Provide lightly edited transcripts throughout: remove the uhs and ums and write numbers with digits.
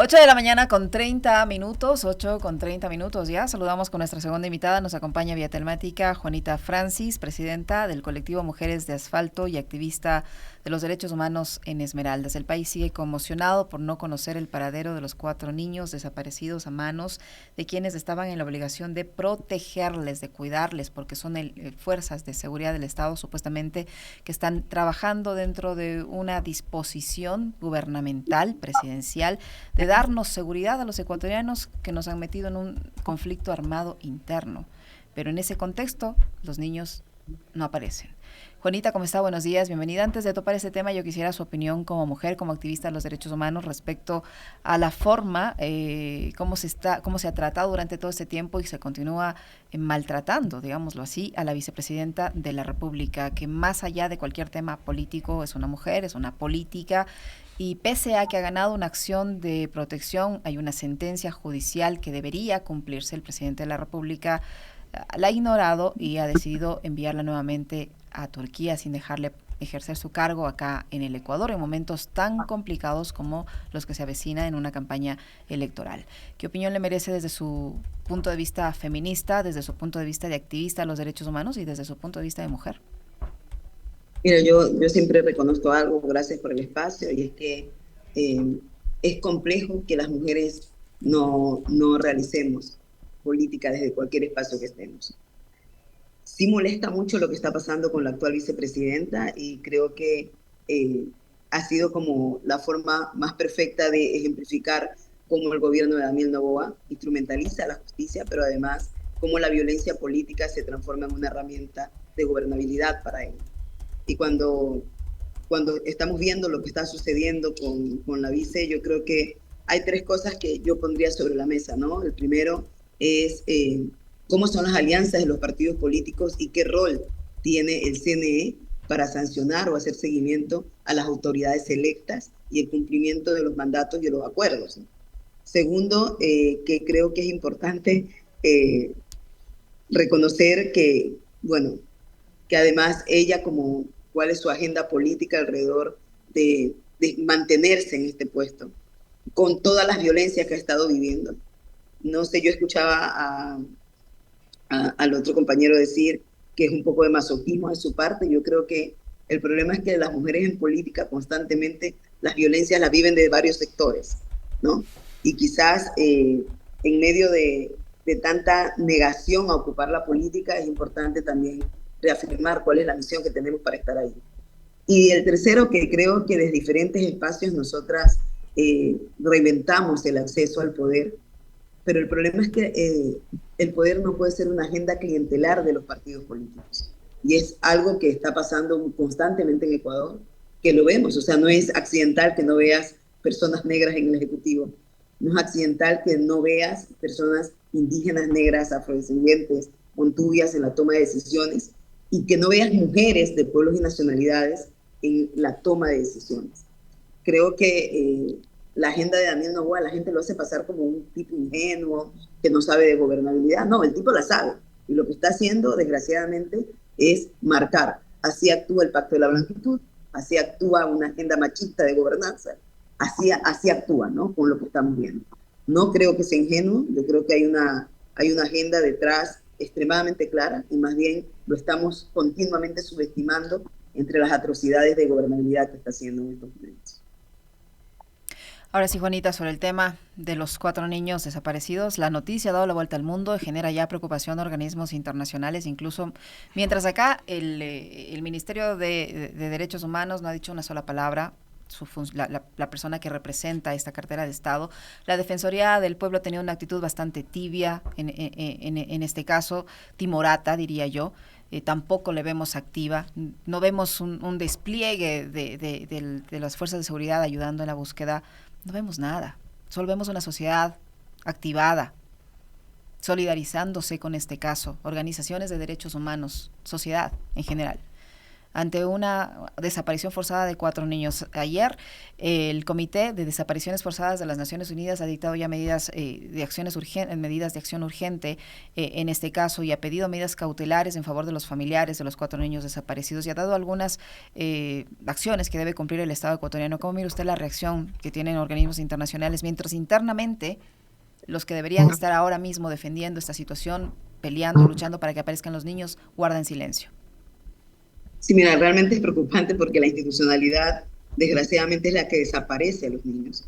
8 de la mañana con 30 minutos, 8 con 30 minutos ya. Saludamos con nuestra segunda invitada. Nos acompaña vía telemática Juanita Francis, presidenta del colectivo Mujeres de Asfalto y activista de los derechos humanos en Esmeraldas. El país sigue conmocionado por no conocer el paradero de los 4 niños desaparecidos a manos de quienes estaban en la obligación de protegerles, de cuidarles, porque son fuerzas de seguridad del Estado supuestamente que están trabajando dentro de una disposición gubernamental, presidencial, de darnos seguridad a los ecuatorianos que nos han metido en un conflicto armado interno. Pero en ese contexto, los niños no aparecen. Juanita, ¿cómo está? Buenos días, bienvenida. Antes de topar este tema, yo quisiera su opinión como mujer, como activista de los derechos humanos respecto a la forma, cómo se ha tratado durante todo este tiempo y se continúa maltratando, digámoslo así, a la vicepresidenta de la República, que más allá de cualquier tema político es una mujer, es una política, y pese a que ha ganado una acción de protección, hay una sentencia judicial que debería cumplirse. El presidente de la República la ha ignorado y ha decidido enviarla nuevamente a Turquía sin dejarle ejercer su cargo acá en el Ecuador en momentos tan complicados como los que se avecina en una campaña electoral. ¿Qué opinión le merece desde su punto de vista feminista, desde su punto de vista de activista de los derechos humanos y desde su punto de vista de mujer? Mira, yo siempre reconozco algo, gracias por el espacio, y es que eh, es complejo que las mujeres no realicemos política desde cualquier espacio que estemos. Sí molesta mucho lo que está pasando con la actual vicepresidenta y creo que eh, ha sido como la forma más perfecta de ejemplificar cómo el gobierno de Daniel Noboa instrumentaliza la justicia, pero además cómo la violencia política se transforma en una herramienta de gobernabilidad para él. Y cuando estamos viendo lo que está sucediendo con la vice, yo creo que hay tres cosas que yo pondría sobre la mesa, ¿no? El primero es cómo son las alianzas de los partidos políticos y qué rol tiene el CNE para sancionar o hacer seguimiento a las autoridades electas y el cumplimiento de los mandatos y de los acuerdos, ¿no? Segundo, que creo que es importante reconocer que, bueno, que además ella como cuál es su agenda política alrededor de mantenerse en este puesto, con todas las violencias que ha estado viviendo. No sé, yo escuchaba al otro compañero decir que es un poco de masoquismo de su parte. Yo creo que el problema es que las mujeres en política constantemente las violencias las viven de varios sectores, ¿no? Y quizás en medio de tanta negación a ocupar la política es importante también reafirmar cuál es la misión que tenemos para estar ahí. Y el tercero, que creo que desde diferentes espacios nosotras reinventamos el acceso al poder, pero el problema es que el poder no puede ser una agenda clientelar de los partidos políticos. Y es algo que está pasando constantemente en Ecuador, que lo vemos. O sea, no es accidental que no veas personas negras en el Ejecutivo. No es accidental que no veas personas indígenas, negras, afrodescendientes, montubias en la toma de decisiones y que no veas mujeres de pueblos y nacionalidades en la toma de decisiones. Creo que la agenda de Daniel Noboa la gente lo hace pasar como un tipo ingenuo que no sabe de gobernabilidad. No, el tipo la sabe. Y lo que está haciendo, desgraciadamente, es marcar. Así actúa el Pacto de la Blanquitud, así actúa una agenda machista de gobernanza, así actúa, ¿no? Con lo que estamos viendo. No creo que sea ingenuo, yo creo que hay una agenda detrás extremadamente clara y más bien lo estamos continuamente subestimando entre las atrocidades de gobernabilidad que está haciendo en estos momentos. Ahora sí, Juanita, sobre el tema de los 4 niños desaparecidos, la noticia ha dado la vuelta al mundo y genera ya preocupación a organismos internacionales, incluso mientras acá el Ministerio de Derechos Humanos no ha dicho una sola palabra. La persona que representa esta cartera de Estado. La Defensoría del Pueblo ha tenido una actitud bastante tibia en este caso, timorata, diría yo. Tampoco le vemos activa, no vemos un despliegue de las fuerzas de seguridad ayudando en la búsqueda, no vemos nada, solo vemos una sociedad activada, solidarizándose con este caso, organizaciones de derechos humanos, sociedad en general. ante una desaparición forzada de 4 niños. Ayer el Comité de Desapariciones Forzadas de las Naciones Unidas ha dictado ya medidas medidas de acción urgente en este caso, y ha pedido medidas cautelares en favor de los familiares de los 4 niños desaparecidos, y ha dado algunas acciones que debe cumplir el Estado ecuatoriano. ¿Cómo mira usted la reacción que tienen organismos internacionales, mientras internamente los que deberían estar ahora mismo defendiendo esta situación, peleando, luchando para que aparezcan los niños, guardan silencio? Sí, mira, realmente es preocupante porque la institucionalidad, desgraciadamente, es la que desaparece a los niños.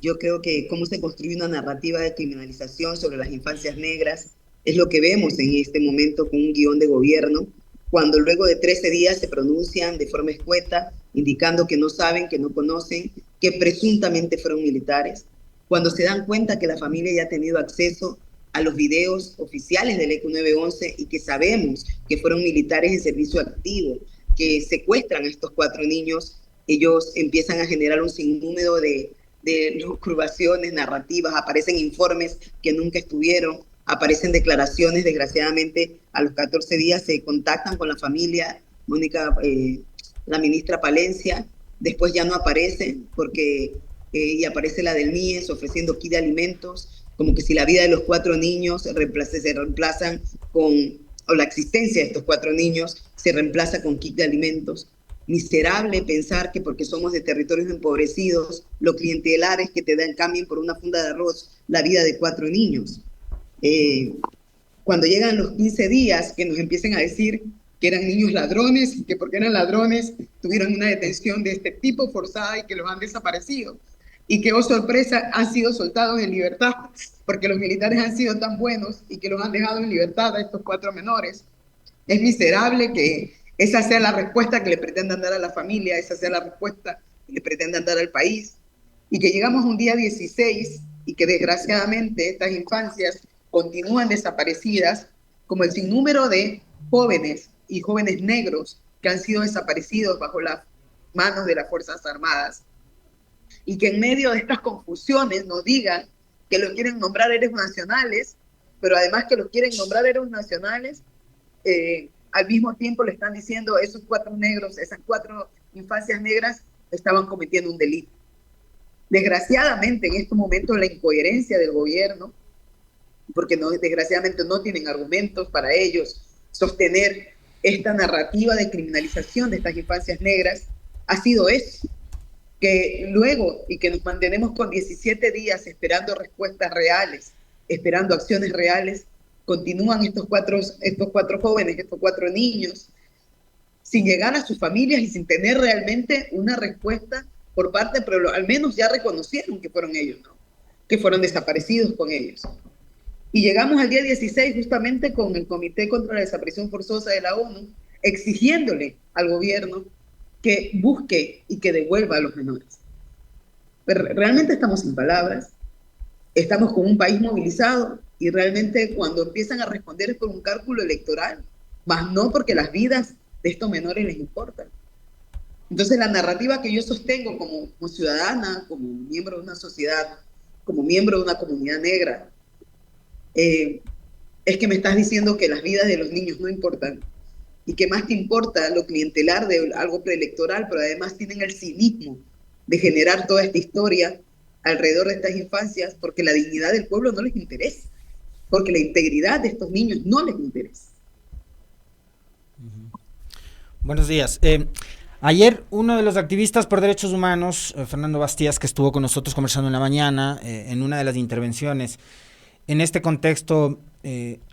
Yo creo que cómo se construye una narrativa de criminalización sobre las infancias negras es lo que vemos en este momento con un guión de gobierno, cuando luego de 13 días se pronuncian de forma escueta, indicando que no saben, que no conocen, que presuntamente fueron militares, cuando se dan cuenta que la familia ya ha tenido acceso a los videos oficiales del ECU 911 y que sabemos que fueron militares en servicio activo, que secuestran a estos 4 niños, ellos empiezan a generar un sinnúmero de curvaciones narrativas, aparecen informes que nunca estuvieron, aparecen declaraciones, desgraciadamente a los 14 días se contactan con la familia, Mónica, la ministra Palencia, después ya no aparece porque y aparece la del MIES ofreciendo kit de alimentos, como que si la vida de los 4 niños se reemplazan con, o la existencia de estos 4 niños se reemplaza con kit de alimentos. Miserable pensar que porque somos de territorios empobrecidos, lo clientelar es que te dan, cambien por una funda de arroz la vida de 4 niños. Cuando llegan los 15 días, que nos empiecen a decir que eran niños ladrones, y que porque eran ladrones tuvieron una detención de este tipo forzada y que los han desaparecido. Y que, oh sorpresa, han sido soltados en libertad, porque los militares han sido tan buenos y que los han dejado en libertad a estos 4 menores. Es miserable que esa sea la respuesta que le pretendan dar a la familia, esa sea la respuesta que le pretendan dar al país, y que llegamos a un día 16 y que desgraciadamente estas infancias continúan desaparecidas, como el sinnúmero de jóvenes y jóvenes negros que han sido desaparecidos bajo las manos de las Fuerzas Armadas, y que en medio de estas confusiones nos digan que los quieren nombrar héroes nacionales, pero además que los quieren nombrar héroes nacionales, al mismo tiempo le están diciendo esos 4 negros, esas 4 infancias negras estaban cometiendo un delito. Desgraciadamente en estos momentos la incoherencia del gobierno, porque desgraciadamente no tienen argumentos para ellos sostener esta narrativa de criminalización de estas infancias negras, ha sido eso, que luego y que nos mantenemos con 17 días esperando respuestas reales, esperando acciones reales, continúan estos cuatro jóvenes, estos 4 niños, sin llegar a sus familias y sin tener realmente una respuesta por parte, pero al menos ya reconocieron que fueron ellos, ¿no? Que fueron desaparecidos con ellos. Y llegamos al día 16 justamente con el Comité contra la Desaparición Forzosa de la ONU, exigiéndole al gobierno que busque y que devuelva a los menores. Pero realmente estamos sin palabras, estamos con un país movilizado y realmente cuando empiezan a responder es por un cálculo electoral, más no porque las vidas de estos menores les importan. Entonces la narrativa que yo sostengo como ciudadana, como miembro de una sociedad, como miembro de una comunidad negra, es que me estás diciendo que las vidas de los niños no importan y que más te importa lo clientelar de algo preelectoral, pero además tienen el cinismo de generar toda esta historia alrededor de estas infancias porque la dignidad del pueblo no les interesa, porque la integridad de estos niños no les interesa. Buenos días. Ayer uno de los activistas por derechos humanos, Fernando Bastías, que estuvo con nosotros conversando en la mañana, en una de las intervenciones, en este contexto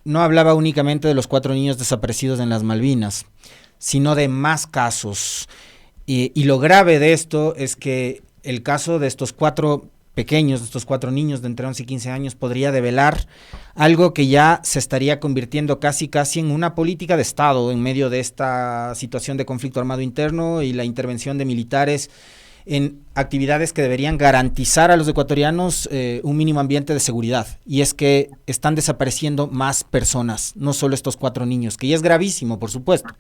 no hablaba únicamente de los 4 niños desaparecidos en las Malvinas, sino de más casos. Y lo grave de esto es que el caso de estos 4 pequeños, de estos 4 niños de entre 11 y 15 años, podría develar algo que ya se estaría convirtiendo casi en una política de Estado en medio de esta situación de conflicto armado interno y la intervención de militares en actividades que deberían garantizar a los ecuatorianos un mínimo ambiente de seguridad. Y es que están desapareciendo más personas, no solo estos 4 niños, que ya es gravísimo, por supuesto,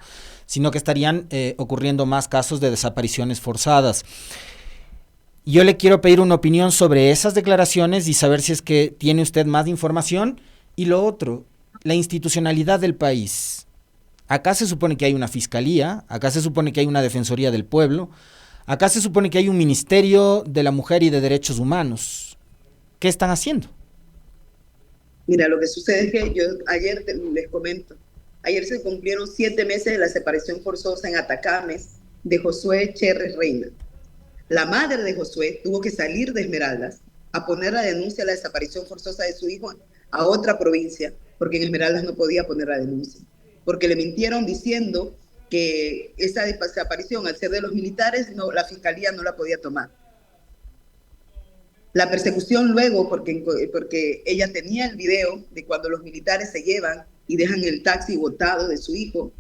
sino que estarían ocurriendo más casos de desapariciones forzadas. Yo le quiero pedir una opinión sobre esas declaraciones y saber si es que tiene usted más información. Y lo otro, la institucionalidad del país. Acá se supone que hay una fiscalía, acá se supone que hay una defensoría del pueblo, acá se supone que hay un ministerio de la mujer y de derechos humanos. ¿Qué están haciendo? Mira, lo que sucede es que les comento, ayer se cumplieron 7 meses de la desaparición forzosa en Atacames de Josué Cherres Reina. La madre de Josué tuvo que salir de Esmeraldas a poner la denuncia de la desaparición forzosa de su hijo a otra provincia, porque en Esmeraldas no podía poner la denuncia, porque le mintieron diciendo que esa desaparición, al ser de los militares, no, la fiscalía no la podía tomar. La persecución luego, porque ella tenía el video de cuando los militares se llevan y dejan el taxi botado de su hijo,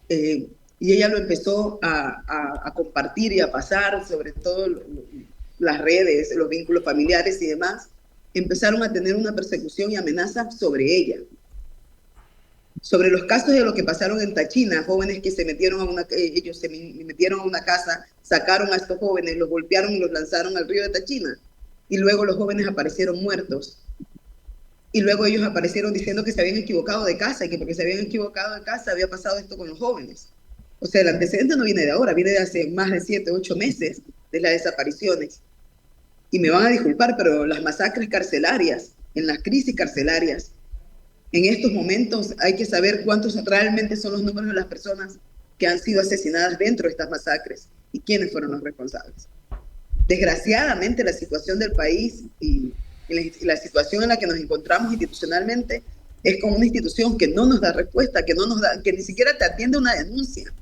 y ella lo empezó a compartir y a pasar, sobre todo las redes, los vínculos familiares y demás, empezaron a tener una persecución y amenazas sobre ella. Sobre los casos de lo que pasaron en Tachina, jóvenes que ellos se metieron a una casa, sacaron a estos jóvenes, los golpearon y los lanzaron al río de Tachina. Y luego los jóvenes aparecieron muertos. Y luego ellos aparecieron diciendo que se habían equivocado de casa y que porque se habían equivocado de casa había pasado esto con los jóvenes. O sea, el antecedente no viene de ahora, viene de hace más de 7, 8 meses de las desapariciones. Y me van a disculpar, pero las masacres carcelarias, en las crisis carcelarias, en estos momentos hay que saber cuántos realmente son los números de las personas que han sido asesinadas dentro de estas masacres y quiénes fueron los responsables. Desgraciadamente, la situación del país y la situación en la que nos encontramos institucionalmente es con una institución que no nos da respuesta, que ni siquiera te atiende una denuncia.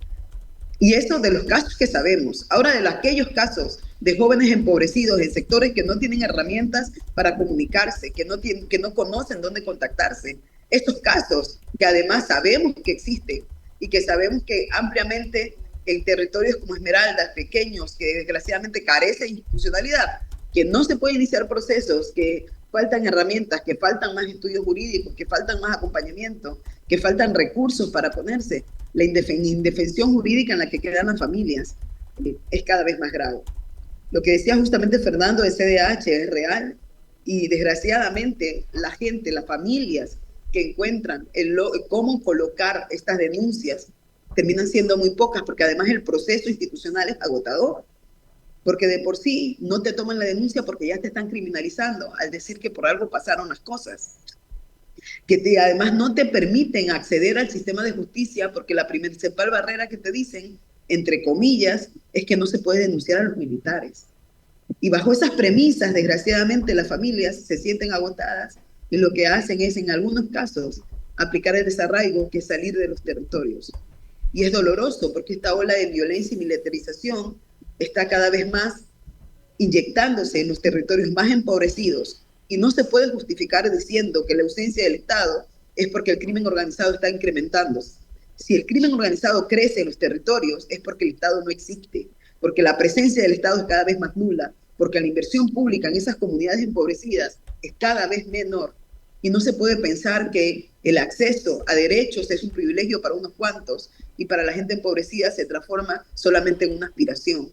Y eso de los casos que sabemos. Ahora, de aquellos casos de jóvenes empobrecidos en sectores que no tienen herramientas para comunicarse, que no conocen dónde contactarse. Estos casos que además sabemos que existen y que sabemos que ampliamente en territorios como Esmeraldas, pequeños, que desgraciadamente carecen de institucionalidad, que no se pueden iniciar procesos, que faltan herramientas, que faltan más estudios jurídicos, que faltan más acompañamiento, que faltan recursos para ponerse. La indefensión jurídica en la que quedan las familias es cada vez más grave. Lo que decía justamente Fernando de CDH es real y desgraciadamente la gente, las familias que encuentran cómo colocar estas denuncias terminan siendo muy pocas porque además el proceso institucional es agotador. Porque de por sí no te toman la denuncia porque ya te están criminalizando al decir que por algo pasaron las cosas. Que además no te permiten acceder al sistema de justicia porque la principal barrera que te dicen, entre comillas, es que no se puede denunciar a los militares. Y bajo esas premisas, desgraciadamente, las familias se sienten agotadas y lo que hacen es, en algunos casos, aplicar el desarraigo, que es salir de los territorios. Y es doloroso porque esta ola de violencia y militarización está cada vez más inyectándose en los territorios más empobrecidos y no se puede justificar diciendo que la ausencia del Estado es porque el crimen organizado está incrementándose. Si el crimen organizado crece en los territorios es porque el Estado no existe, porque la presencia del Estado es cada vez más nula, porque la inversión pública en esas comunidades empobrecidas es cada vez menor y no se puede pensar que el acceso a derechos es un privilegio para unos cuantos y para la gente empobrecida se transforma solamente en una aspiración.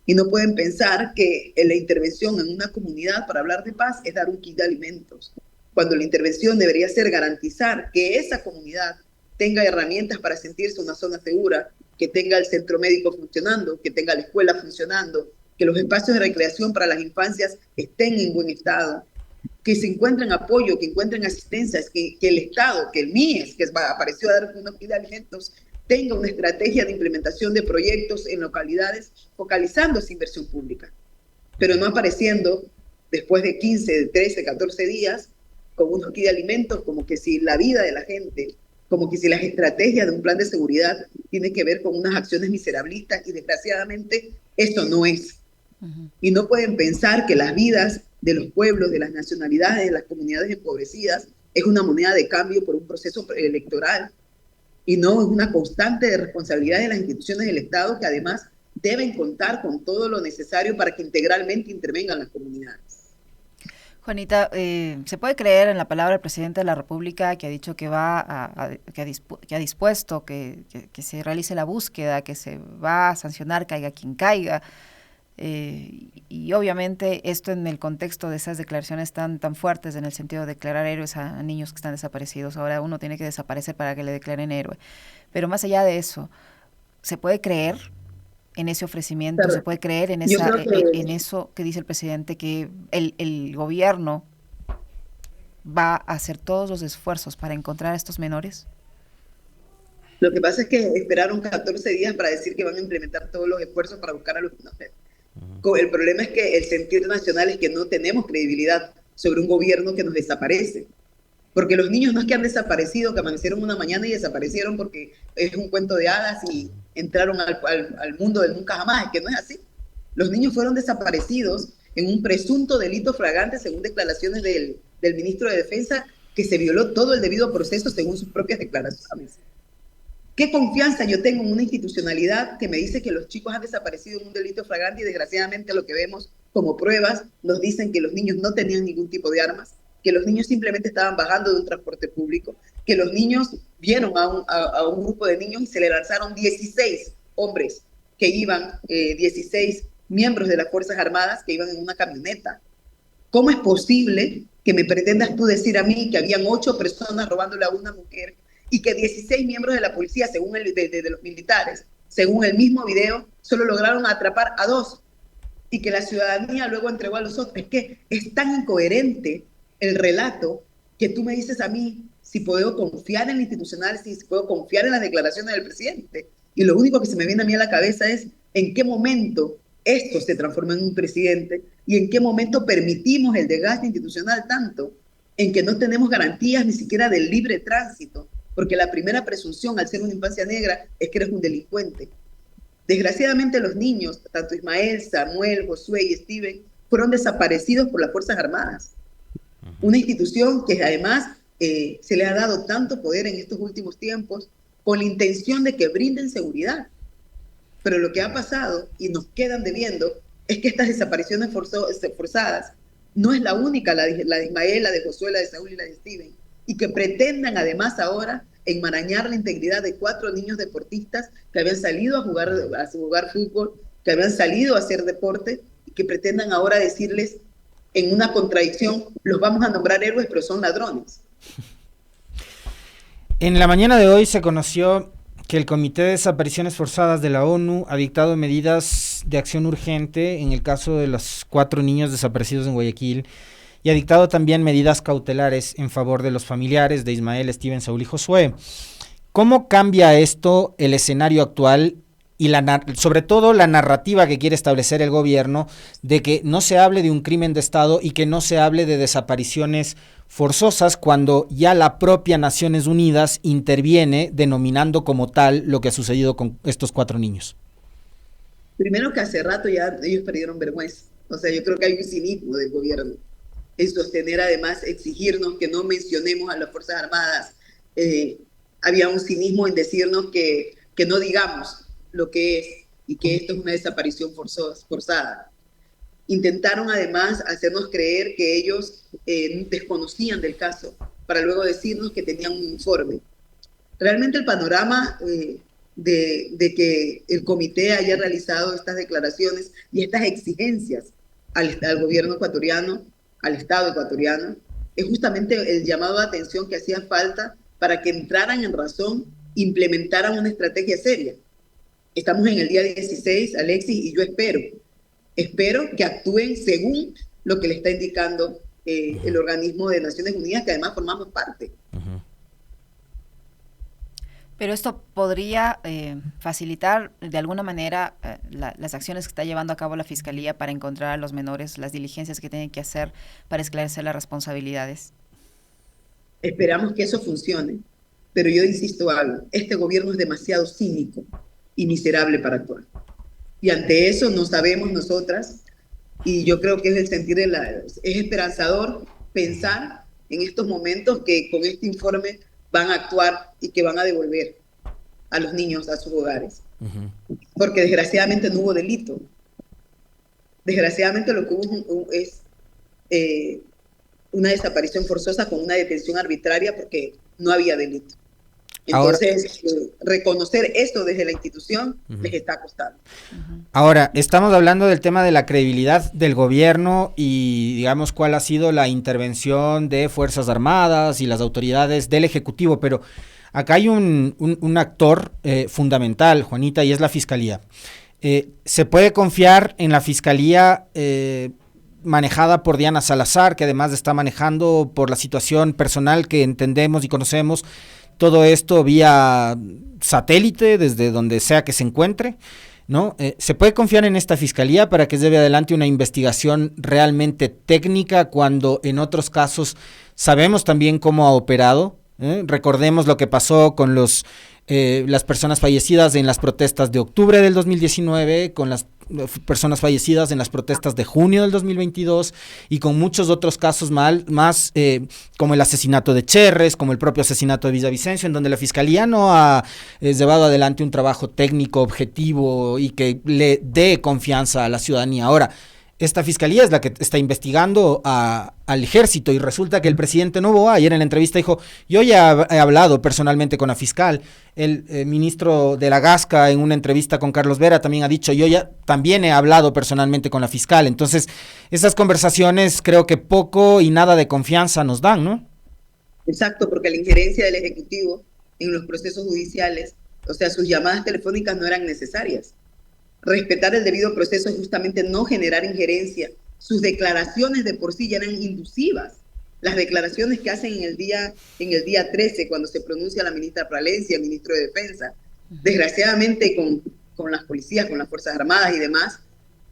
Y no pueden pensar que la intervención en una comunidad para hablar de paz es dar un kit de alimentos, cuando la intervención debería ser garantizar que esa comunidad tenga herramientas para sentirse una zona segura, que tenga el centro médico funcionando, que tenga la escuela funcionando, que los espacios de recreación para las infancias estén en buen estado, que se encuentren apoyo, que encuentren asistencias, que el Estado, que el MIES, que apareció a dar unos kit de alimentos, tenga una estrategia de implementación de proyectos en localidades focalizando esa inversión pública, pero no apareciendo después de 15, de 13, 14 días con unos kits de alimentos, como que si la vida de la gente, como que si las estrategias de un plan de seguridad tienen que ver con unas acciones miserablistas y desgraciadamente eso no es. Y no pueden pensar que las vidas de los pueblos, de las nacionalidades, de las comunidades empobrecidas es una moneda de cambio por un proceso electoral. Y no es una constante de responsabilidad de las instituciones del Estado que además deben contar con todo lo necesario para que integralmente intervengan las comunidades. Juanita, ¿se puede creer en la palabra del presidente de la República que ha dicho que que ha dispuesto que se realice la búsqueda, que se va a sancionar caiga quien caiga? Y obviamente esto en el contexto de esas declaraciones tan fuertes, en el sentido de declarar héroes a niños que están desaparecidos. Ahora uno tiene que desaparecer para que le declaren héroe. Pero más allá de eso, ¿se puede creer en ese ofrecimiento? Pero ¿Se puede creer en yo creo que en eso que dice el presidente, que el gobierno va a hacer todos los esfuerzos para encontrar a estos menores? lo que pasa es que esperaron 14 días para decir que van a implementar todos los esfuerzos para buscar a los menores. El problema es que el sentir nacional es que no tenemos credibilidad sobre un gobierno que nos desaparece. Porque los niños no es que han desaparecido, que amanecieron una mañana y desaparecieron porque es un cuento de hadas y entraron al mundo del nunca jamás. Es que no es así. Los niños fueron desaparecidos en un presunto delito flagrante, según declaraciones del ministro de Defensa, que se violó todo el debido proceso según sus propias declaraciones. ¿Qué confianza yo tengo en una institucionalidad que me dice que los chicos han desaparecido en un delito flagrante y desgraciadamente lo que vemos como pruebas nos dicen que los niños no tenían ningún tipo de armas, que los niños simplemente estaban bajando de un transporte público, que los niños vieron a un grupo de niños y se le lanzaron 16 hombres que iban, 16 miembros de las Fuerzas Armadas que iban en una camioneta? ¿Cómo es posible que me pretendas tú decir a mí que habían 8 personas robándole a una mujer y que 16 miembros de la policía, según de los militares, según el mismo video, solo lograron atrapar a 2 y que la ciudadanía luego entregó a los otros? Es que es tan incoherente el relato que tú me dices a mí si puedo confiar en la institucional, si puedo confiar en las declaraciones del presidente. Y lo único que se me viene a mí a la cabeza es en qué momento esto se transforma en un presidente y en qué momento permitimos el desgaste institucional tanto en que no tenemos garantías ni siquiera del libre tránsito, porque la primera presunción al ser una infancia negra es que eres un delincuente. Desgraciadamente los niños, tanto Ismael, Samuel, Josué y Steven, fueron desaparecidos por las Fuerzas Armadas. Una institución que además se le ha dado tanto poder en estos últimos tiempos con la intención de que brinden seguridad. Pero lo que ha pasado, y nos quedan debiendo, es que estas desapariciones forzadas no es la única, la de Ismael, la de Josué, la de Saúl y la de Steven, y que pretendan además ahora enmarañar la integridad de 4 niños deportistas que habían salido a jugar fútbol, que habían salido a hacer deporte, y que pretendan ahora decirles en una contradicción, los vamos a nombrar héroes, pero son ladrones. En la mañana de hoy se conoció que el Comité de Desapariciones Forzadas de la ONU ha dictado medidas de acción urgente en el caso de los 4 niños desaparecidos en Guayaquil y ha dictado también medidas cautelares en favor de los familiares de Ismael, Steven, Saúl y Josué. ¿Cómo cambia esto el escenario actual y sobre todo la narrativa que quiere establecer el gobierno de que no se hable de un crimen de Estado y que no se hable de desapariciones forzosas cuando ya la propia Naciones Unidas interviene denominando como tal lo que ha sucedido con estos 4 niños? Primero que hace rato ya ellos perdieron vergüenza. O sea, yo creo que hay un cinismo del gobierno en sostener, además, exigirnos que no mencionemos a las Fuerzas Armadas. Había un cinismo en decirnos que no digamos lo que es y que esto es una desaparición forzada. Intentaron además hacernos creer que ellos desconocían del caso para luego decirnos que tenían un informe. Realmente el panorama de que el comité haya realizado estas declaraciones y estas exigencias al gobierno ecuatoriano, al Estado ecuatoriano, es justamente el llamado de atención que hacía falta para que entraran en razón, implementaran una estrategia seria. Estamos en el día 16, Alexis, y yo espero que actúen según lo que le está indicando el organismo de Naciones Unidas, que además formamos parte. Pero esto podría facilitar de alguna manera las acciones que está llevando a cabo la Fiscalía para encontrar a los menores, las diligencias que tienen que hacer para esclarecer las responsabilidades. Esperamos que eso funcione, pero yo insisto algo, este gobierno es demasiado cínico y miserable para actuar. Y ante eso no sabemos nosotras, y yo creo que es el sentir es esperanzador pensar en estos momentos que con este informe van a actuar y que van a devolver a los niños a sus hogares. Porque desgraciadamente no hubo delito. Desgraciadamente lo que hubo es una desaparición forzosa con una detención arbitraria porque no había delito. Entonces, reconocer esto desde la institución les está costando. Ahora, estamos hablando del tema de la credibilidad del gobierno y, digamos, cuál ha sido la intervención de Fuerzas Armadas y las autoridades del Ejecutivo, pero acá hay un actor fundamental, Juanita, y es la Fiscalía. ¿Se puede confiar en la Fiscalía manejada por Diana Salazar, que además está manejando por la situación personal que entendemos y conocemos, todo esto vía satélite, desde donde sea que se encuentre, ¿no? ¿Se puede confiar en esta Fiscalía para que lleve adelante una investigación realmente técnica cuando en otros casos sabemos también cómo ha operado? Recordemos lo que pasó con las personas fallecidas en las protestas de octubre del 2019, con las personas fallecidas en las protestas de junio del 2022 y con muchos otros casos más como el asesinato de Cherres, como el propio asesinato de Villavicencio, en donde la Fiscalía no ha llevado adelante un trabajo técnico, objetivo y que le dé confianza a la ciudadanía. Ahora, esta Fiscalía es la que está investigando al Ejército y resulta que el presidente Noboa ayer en la entrevista dijo, yo ya he hablado personalmente con la fiscal. El ministro de la Gasca en una entrevista con Carlos Vera también ha dicho, yo ya también he hablado personalmente con la fiscal. Entonces, esas conversaciones creo que poco y nada de confianza nos dan, ¿no? Exacto, porque la injerencia del Ejecutivo en los procesos judiciales, o sea, sus llamadas telefónicas no eran necesarias. Respetar el debido proceso es justamente no generar injerencia. Sus declaraciones de por sí ya eran indusivas. Las declaraciones que hacen en el día 13, cuando se pronuncia la ministra Pralencia, el ministro de Defensa, desgraciadamente con las policías, con las Fuerzas Armadas y demás,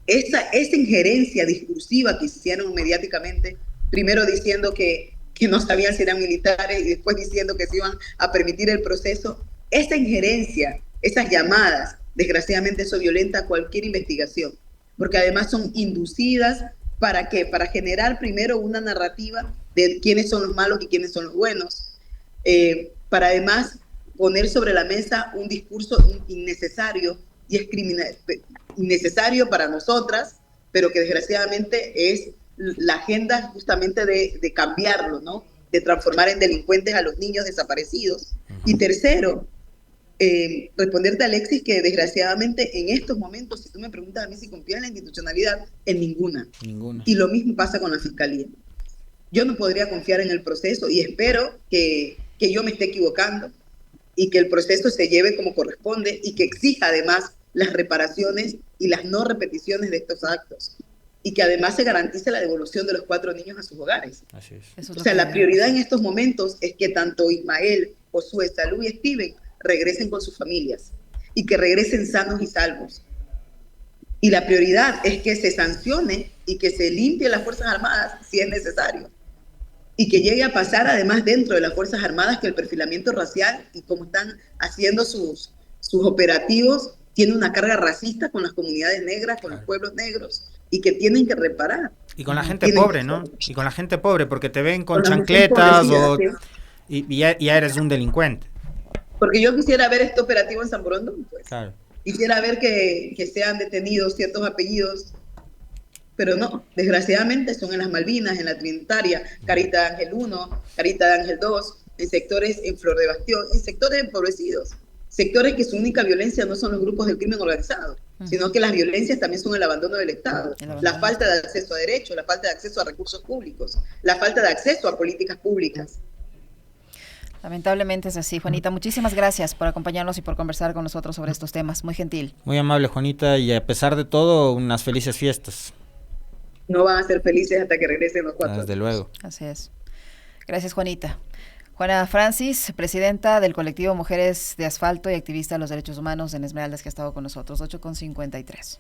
esa injerencia discursiva que hicieron mediáticamente, primero diciendo que no sabían si eran militares y después diciendo que se iban a permitir el proceso, esa injerencia, esas llamadas, desgraciadamente eso violenta cualquier investigación, porque además son inducidas ¿para qué? Para generar primero una narrativa de quiénes son los malos y quiénes son los buenos, para además poner sobre la mesa un discurso innecesario y es innecesario para nosotras, pero que desgraciadamente es la agenda justamente de cambiarlo, ¿no? De transformar en delincuentes a los niños desaparecidos. Y tercero, responderte, Alexis, que desgraciadamente en estos momentos, si tú me preguntas a mí si confío en la institucionalidad, en ninguna. Y lo mismo pasa con la Fiscalía. Yo no podría confiar en el proceso y espero que yo me esté equivocando y que el proceso se lleve como corresponde y que exija además las reparaciones y las no repeticiones de estos actos y que además se garantice la devolución de los 4 niños a sus hogares. Así es. O sea, la prioridad en estos momentos es que tanto Ismael, Josué, Salud y Steven regresen con sus familias y que regresen sanos y salvos. Y la prioridad es que se sancione y que se limpie las Fuerzas Armadas si es necesario. Y que llegue a pasar además dentro de las Fuerzas Armadas que el perfilamiento racial y cómo están haciendo sus operativos tiene una carga racista con las comunidades negras, con los pueblos negros y que tienen que reparar. Y con la gente pobre, ¿no? Y con la gente pobre porque te ven con chancletas y ya eres un delincuente. Porque yo quisiera ver este operativo en San Borondón, pues. Claro. Quisiera ver que sean detenidos ciertos apellidos, pero no, desgraciadamente son en las Malvinas, en la Trinitaria, Carita de Ángel 1, Carita de Ángel 2, en sectores en Flor de Bastión, en sectores empobrecidos, sectores que su única violencia no son los grupos del crimen organizado, sino que las violencias también son el abandono del Estado, la falta de acceso a derechos, la falta de acceso a recursos públicos, la falta de acceso a políticas públicas. Lamentablemente es así, Juanita. Muchísimas gracias por acompañarnos y por conversar con nosotros sobre estos temas. Muy gentil. Muy amable, Juanita, y a pesar de todo, unas felices fiestas. No van a ser felices hasta que regresen los 4. Desde luego. Así es. Gracias, Juanita. Juana Francis, presidenta del colectivo Mujeres de Asfalto y activista de los derechos humanos en Esmeraldas, que ha estado con nosotros, 8:53.